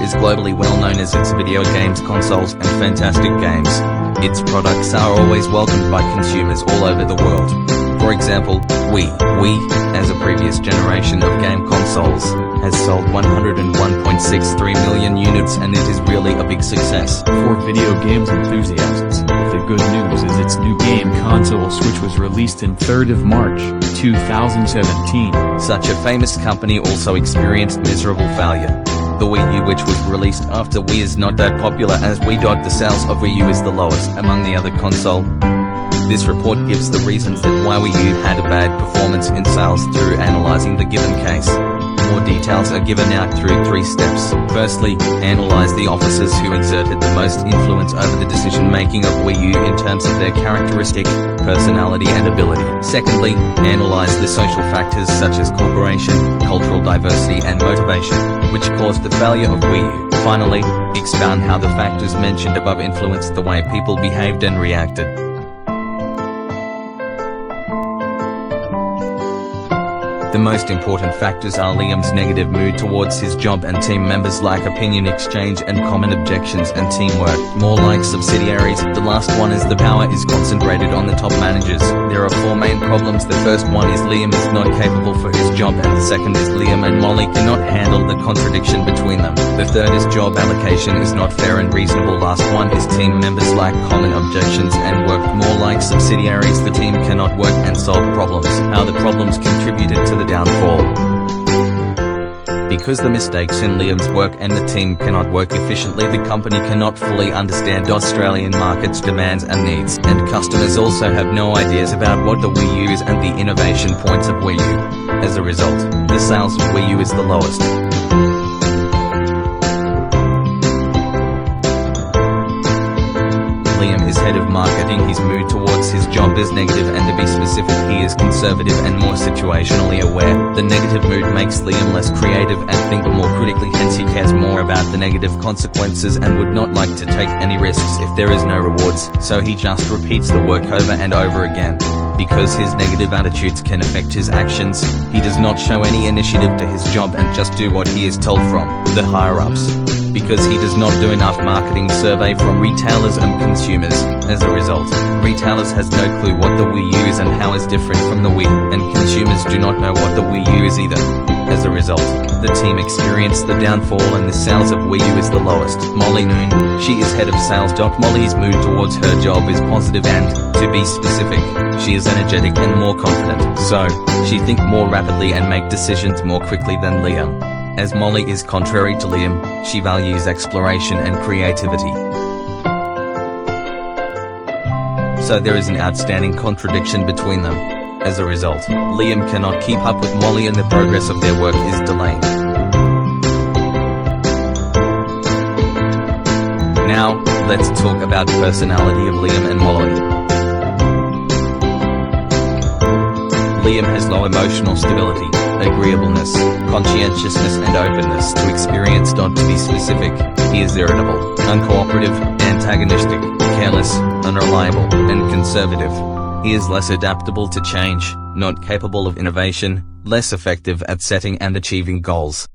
is globally well known as its video games consoles and fantastic games. Its products are always welcomed by consumers all over the world. For example, Wii, as a previous generation of game consoles, has sold 101.63 million units and it is really a big success. For video games enthusiasts, the good news is its new game console Switch was released in 3rd of March, 2017. Such a famous company also experienced miserable failure. The Wii U, which was released after Wii, is not that popular as Wii. The sales of Wii U is the lowest among the other console. This report gives the reasons that why Wii U had a bad performance in sales through analyzing the given case. More details are given out through 3 steps. Firstly, analyze the officers who exerted the most influence over the decision-making of Wii U in terms of their characteristic, personality and ability. Secondly, analyze the social factors such as corporation, cultural diversity and motivation, which caused the failure of Wii U. Finally, expound how the factors mentioned above influenced the way people behaved and reacted. The most important factors are Liam's negative mood towards his job and team members lack opinion exchange and common objections and teamwork. More like subsidiaries, the last one is the power is concentrated on the top managers. There are 4 main problems. The first one is Liam is not capable for his job and the second is Liam and Molly cannot handle the contradiction between them. The third is job allocation is not fair and reasonable. Last one is team members lack common objections and work more like subsidiaries. The team cannot work and solve problems. How the problems contributed to the downfall. Because the mistakes in Liam's work and the team cannot work efficiently, the company cannot fully understand Australian market's demands and needs, and customers also have no ideas about what the Wii U is and the innovation points of Wii U. As a result, the sales of Wii U is the lowest. Liam is head of marketing. His mood towards his job is negative and to be specific, he is conservative and more situationally aware. The negative mood makes Liam less creative and think more critically, hence he cares more about the negative consequences and would not like to take any risks if there is no rewards, so he just repeats the work over and over again. Because his negative attitudes can affect his actions, he does not show any initiative to his job and just do what he is told from the higher-ups. Because he does not do enough marketing survey from retailers and consumers. As a result, retailers has no clue what the Wii U is and how it's different from the Wii, and consumers do not know what the Wii U is either. As a result, the team experienced the downfall and the sales of Wii U is the lowest. Molly Noon, she is head of sales. Molly's mood towards her job is positive and, to be specific, she is energetic and more confident, so she think more rapidly and make decisions more quickly than Liam. As Molly is contrary to Liam, she values exploration and creativity. So there is an outstanding contradiction between them. As a result, Liam cannot keep up with Molly and the progress of their work is delayed. Now, let's talk about the personality of Liam and Molly. Liam has low emotional stability, agreeableness, conscientiousness and openness to experience. To be specific, he is irritable, uncooperative, antagonistic, careless, unreliable, and conservative. He is less adaptable to change, not capable of innovation, less effective at setting and achieving goals.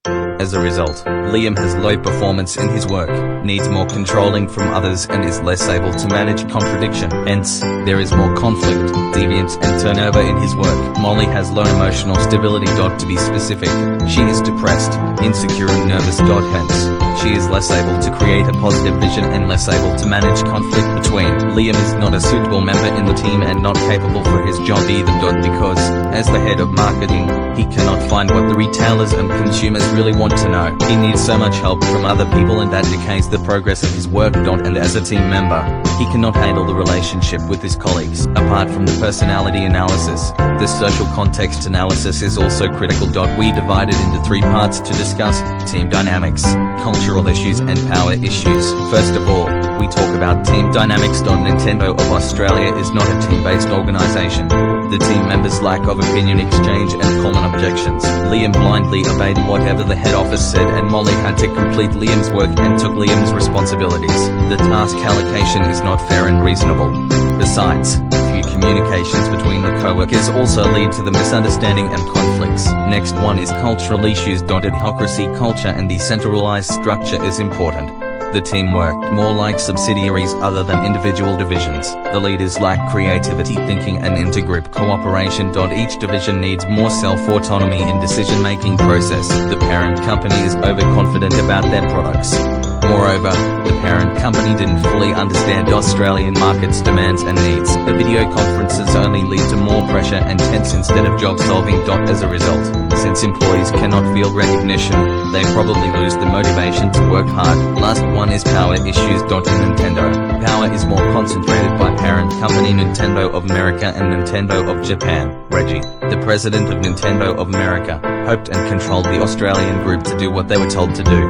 As a result, Liam has low performance in his work, needs more controlling from others and is less able to manage contradiction. Hence, there is more conflict, deviance and turnover in his work. Molly has low emotional stability. To be specific, she is depressed, insecure and nervous. Hence, she is less able to create a positive vision and less able to manage conflict between. Liam is not a suitable member in the team and not capable for his job either. Because, as the head of marketing, he cannot find what the retailers and consumers really want to know. He needs so much help from other people and that decays the progress of his work. And as a team member, he cannot handle the relationship with his colleagues. Apart from the personality analysis, the social context analysis is also critical. We divided into 3 parts to discuss team dynamics, cultural issues and power issues. First of all, we talk about team dynamics. Nintendo of Australia is not a team-based organization. The team members' lack of opinion exchange and common objections. Liam blindly obeyed whatever the head office said and Molly had to complete Liam's work and took Liam's responsibilities. The task allocation is not fair and reasonable. Besides, few few communications between the co-workers also lead to the misunderstanding and conflicts. Next one is cultural issues. Hypocrisy culture and decentralized structure is important. The team worked more like subsidiaries other than individual divisions. The leaders lack creativity thinking and intergroup cooperation. Each division needs more self-autonomy in decision-making process. The parent company is overconfident about their products. Moreover, the parent company didn't fully understand Australian market's demands and needs. The video conferences only lead to more pressure and tense instead of job solving. As a result, since employees cannot feel recognition, they probably lose the motivation to work hard. Last one is power issues. Nintendo. Power is more concentrated by parent company Nintendo of America and Nintendo of Japan. Reggie, the president of Nintendo of America, hoped and controlled the Australian group to do what they were told to do.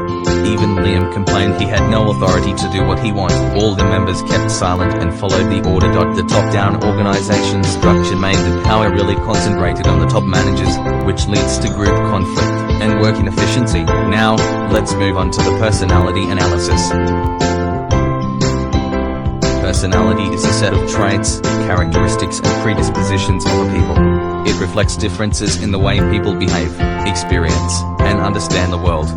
Even Liam complained he had no authority to do what he wanted. All the members kept silent and followed the order. The top-down organization structure made the power really concentrated on the top managers, which leads to group conflict and work inefficiency. Now, let's move on to the personality analysis. Personality is a set of traits, characteristics and predispositions of a people. It reflects differences in the way people behave, experience, and understand the world.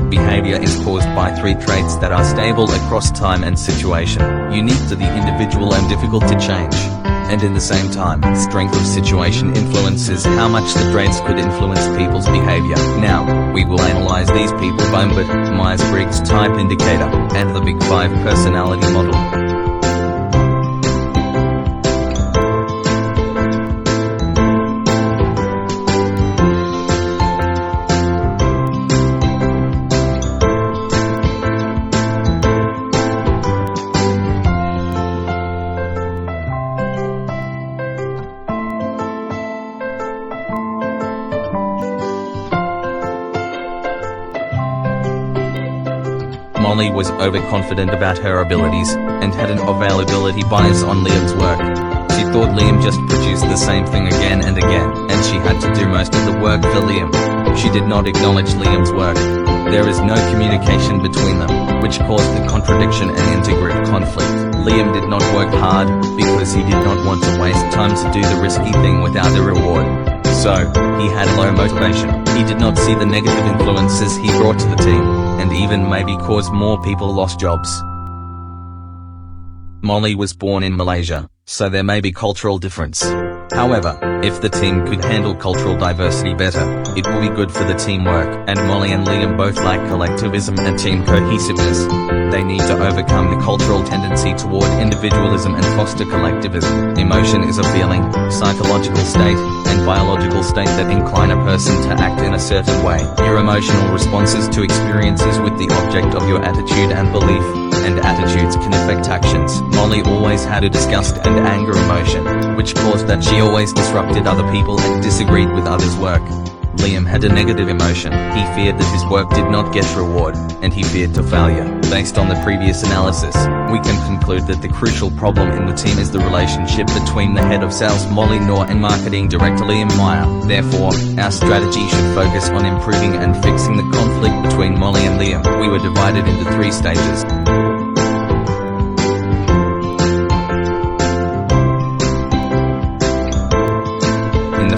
Behavior is caused by three traits that are stable across time and situation, unique to the individual and difficult to change. And in the same time, strength of situation influences how much the traits could influence people's behavior. Now, we will analyze these people by Myers-Briggs type indicator and the Big 5 personality model. Molly was overconfident about her abilities, and had an availability bias on Liam's work. She thought Liam just produced the same thing again and again, and she had to do most of the work for Liam. She did not acknowledge Liam's work. There is no communication between them, which caused the contradiction and intergroup conflict. Liam did not work hard, because he did not want to waste time to do the risky thing without a reward. So, he had low motivation. He did not see the negative influences he brought to the team, and even maybe caused more people lost jobs. Molly was born in Malaysia, so there may be cultural difference. However, if the team could handle cultural diversity better, it will be good for the teamwork, and Molly and Liam both lack collectivism and team cohesiveness. They need to overcome the cultural tendency toward individualism and foster collectivism. Emotion is a feeling, psychological state, and biological state that incline a person to act in a certain way. Your emotional responses to experiences with the object of your attitude and belief, and attitudes can affect actions. Molly always had a disgust and anger emotion, which caused that she always disrupted other people and disagreed with others' work. Liam had a negative emotion. He feared that his work did not get reward, and he feared to failure. Based on the previous analysis, we can conclude that the crucial problem in the team is the relationship between the head of sales Molly Noor and marketing director Liam Meyer. Therefore, our strategy should focus on improving and fixing the conflict between Molly and Liam. We were divided into 3 stages.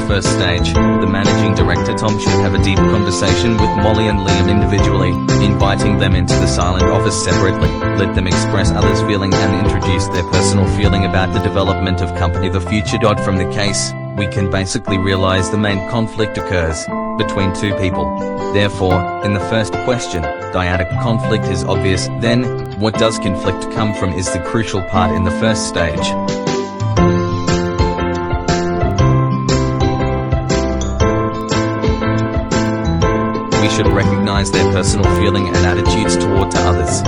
First stage, the managing director Tom should have a deep conversation with Molly and Liam individually, inviting them into the silent office separately. Let them express others' feeling and introduce their personal feeling about the development of company the future. From the case, we can basically realize the main conflict occurs between 2 people. Therefore, in the first question, dyadic conflict is obvious. Then, what does conflict come from is the crucial part in the first stage. We should recognize their personal feeling and attitudes toward to others.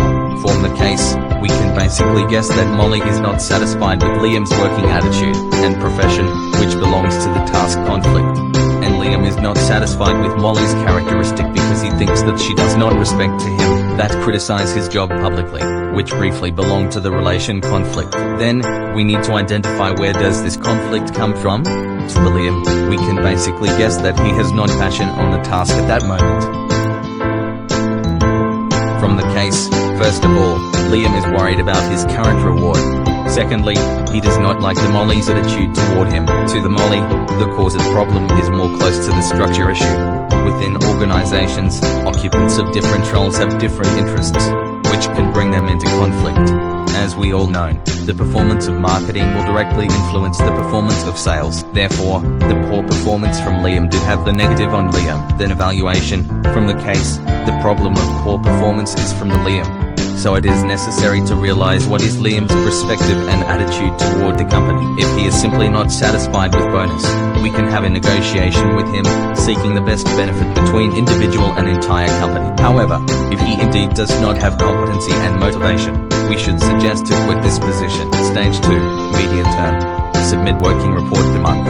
From the case, we can basically guess that Molly is not satisfied with Liam's working attitude and profession, which belongs to the task conflict. And Liam is not satisfied with Molly's characteristic because he thinks that she does not respect to him, that criticize his job publicly, which briefly belong to the relation conflict. Then, we need to identify where does this conflict come from? To the Liam, we can basically guess that he has not passion on the task at that moment. From the case, first of all, Liam is worried about his current reward. Secondly, he does not like the Molly's attitude toward him. To the Molly, the cause of the problem is more close to the structure issue. Within organizations, occupants of different roles have different interests, which can bring them into conflict. As we all know, the performance of marketing will directly influence the performance of sales. Therefore, the poor performance from Liam did have the negative on Liam. Then evaluation from the case, the problem of poor performance is from the Liam. So it is necessary to realize what is Liam's perspective and attitude toward the company. If he is simply not satisfied with bonus, we can have a negotiation with him, seeking the best benefit between individual and entire company. However, if he indeed does not have competency and motivation, we should suggest to quit this position. Stage 2, medium term. Submit working report per month.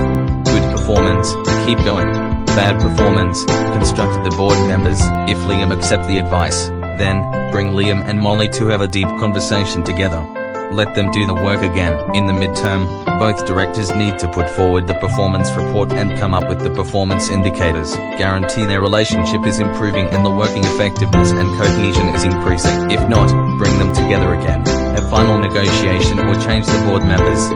Good performance, keep going. Bad performance, construct the board members. If Liam accept the advice, then bring Liam and Molly to have a deep conversation together. Let them do the work again. In the midterm, both directors need to put forward the performance report and come up with the performance indicators. Guarantee their relationship is improving and the working effectiveness and cohesion is increasing. If not, bring them together again. Have final negotiation or change the board members.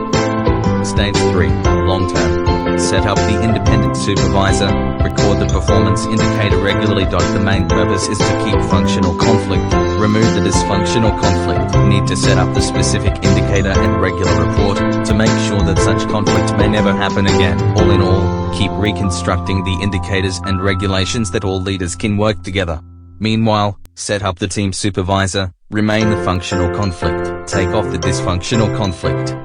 Stage 3, long term. Set up the independent supervisor, record the performance indicator regularly. The main purpose is to keep functional conflict, remove the dysfunctional conflict. Need to set up the specific indicator and regular report to make sure that such conflict may never happen again. All in all, keep reconstructing the indicators and regulations that all leaders can work together. Meanwhile, set up the team supervisor, remain the functional conflict, take off the dysfunctional conflict.